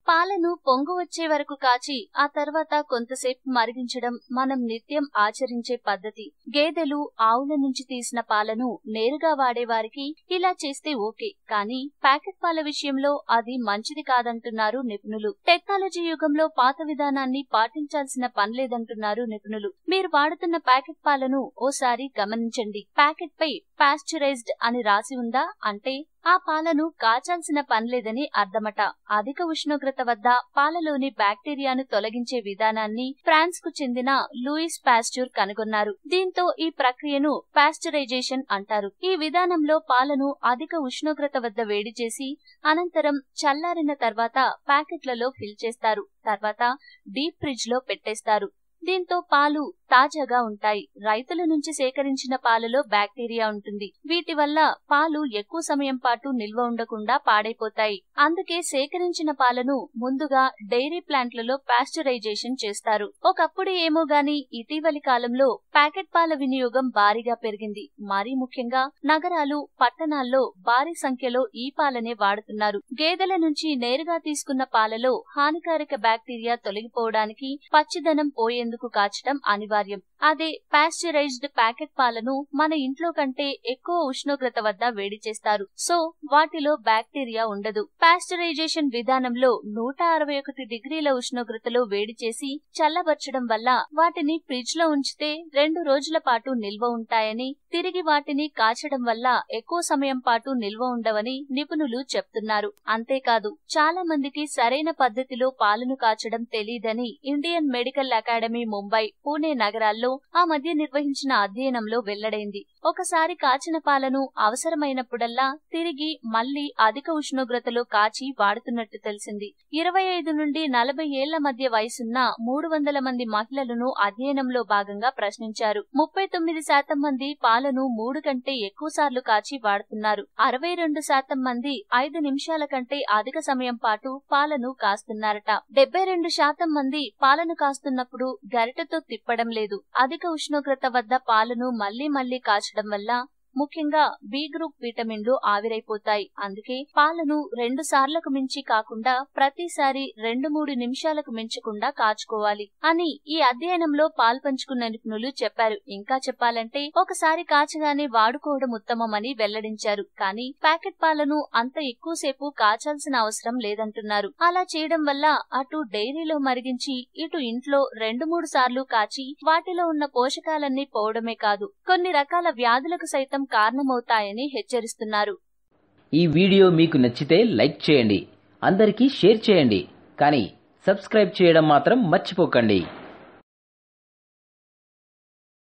పాలను పొంగు వచ్చే వరకు కాచి ఆ తర్వాత కొంతసేపు మరిగించడం మనం నిత్యం ఆచరించే పద్ధతి. గేదెలు, ఆవుల నుంచి తీసిన పాలను నేరుగా వాడేవారికి ఇలా చేస్తే ఓకే, కానీ ప్యాకెట్ పాల విషయంలో అది మంచిది కాదంటున్నారు నిపుణులు. టెక్నాలజీ యుగంలో పాత విధానాన్ని పాటించాల్సిన పనిలేదంటున్నారు నిపుణులు. మీరు వాడుతున్న ప్యాకెట్ పాలను ఓసారి గమనించండి. ప్యాకెట్ పై పాస్చరైజ్డ్ అని రాసి ఉందా అంటే ఆ పాలను కాచాల్సిన పనిలేదని అర్థమట. అధిక ఉష్ణోగ్రత వద్ద పాలలోని బ్యాక్టీరియాను తొలగించే విధానాన్ని ఫ్రాన్స్ కు చెందిన లూయిస్ పాస్చర్ కనుగొన్నారు. దీంతో ఈ ప్రక్రియను పాస్చరైజేషన్ అంటారు. ఈ విధానంలో పాలను అధిక ఉష్ణోగ్రత వద్ద వేడి చేసి అనంతరం చల్లారిన తర్వాత ప్యాకెట్లలో ఫిల్ చేస్తారు. తర్వాత డీప్ ఫ్రిడ్జ్ లో పెట్టేస్తారు. దీంతో పాలు తాజాగా ఉంటాయి. రైతుల నుంచి సేకరించిన పాలలో బ్యాక్టీరియా ఉంటుంది. వీటి వల్ల పాలు ఎక్కువ సమయం పాటు నిల్వ ఉండకుండా పాడైపోతాయి. అందుకే సేకరించిన పాలను ముందుగా డైరీ ప్లాంట్లలో పాస్చరైజేషన్ చేస్తారు. ఒకప్పుడు ఏమో గాని ఇటీవలి కాలంలో ప్యాకెట్ పాల వినియోగం భారీగా పెరిగింది. మరీ ముఖ్యంగా నగరాలు, పట్టణాల్లో భారీ సంఖ్యలో ఈ పాలనే వాడుతున్నారు. గేదెల నుంచి నేరుగా తీసుకున్న పాలలో హానికారక బ్యాక్టీరియా తొలగిపోవడానికి పచ్చిదనం పోయేందుకు కాచడం అనివార్యం. అదే పాస్చరైజ్డ్ ప్యాకెట్ పాలను మన ఇంట్లో కంటే ఎక్కువ ఉష్ణోగ్రత వద్ద వేడి చేస్తారు. సో వాటిలో బ్యాక్టీరియా ఉండదు. పాస్చరైజేషన్ విధానంలో 161 డిగ్రీల ఉష్ణోగ్రతలో వేడి చేసి చల్లబర్చడం వల్ల వాటిని ఫ్రిడ్జ్ లో ఉంచితే 2 రోజుల పాటు నిల్వ ఉంటాయని, తిరిగి వాటిని కాచడం వల్ల ఎక్కువ సమయం పాటు నిల్వ ఉండవని నిపుణులు చెప్తున్నారు. అంతేకాదు చాలా మందికి సరైన పద్ధతిలో పాలను కాచడం తెలీదని Indian Medical Academy Mumbai, Pune నగరాల్లో ఆ మధ్య నిర్వహించిన అధ్యయనంలో వెల్లడైంది. ఒకసారి కాచిన పాలను అవసరమైనప్పుడల్లా తిరిగి మళ్లీ అధిక ఉష్ణోగ్రతలో కాచి వాడుతున్నట్టు తెలిసింది. 25 నుండి 40 ఏళ్ల మధ్య వయసున్న 300 మంది మహిళలను అధ్యయనంలో భాగంగా ప్రశ్నించారు. 39% మంది పాలను 3 కంటే ఎక్కువ సార్లు కాచి వాడుతున్నారు. 62% మంది 5 నిమిషాల కంటే అధిక సమయం పాటు పాలను కాస్తున్నారట. 72% మంది పాలను కాస్తున్నప్పుడు గరిటెతో తిప్పడం లేదు. అధిక ఉష్ణోగ్రత వద్ద పాలను మళ్లీ కాచడం వల్ల ముఖ్యంగా బి గ్రూప్ విటమిన్లు ఆవిరైపోతాయి. అందుకే పాలను 2 సార్లకు మించి కాకుండా ప్రతిసారి 2-3 నిమిషాలకు మించకుండా కాచుకోవాలి అని ఈ అధ్యయనంలో పాల్పంచుకున్న నిపుణులు చెప్పారు. ఇంకా చెప్పాలంటే ఒకసారి కాచగానే వాడుకోవడం ఉత్తమమని వెల్లడించారు. కానీ ప్యాకెట్ పాలను అంత ఎక్కువసేపు కాచాల్సిన అవసరం లేదంటున్నారు. అలా చేయడం వల్ల అటు డైరీలో మరిగించి ఇటు ఇంట్లో 2-3 సార్లు కాచి వాటిలో ఉన్న పోషకాలన్నీ పోవడమే కాదు కొన్ని రకాల వ్యాధులకు సైతం కారణమవుతాయని హెచ్చరిస్తున్నారు. ఈ వీడియో మీకు నచ్చితే లైక్ చేయండి, అందరికీ షేర్ చేయండి, కానీ సబ్స్క్రైబ్ చేయడం మాత్రం మర్చిపోకండి.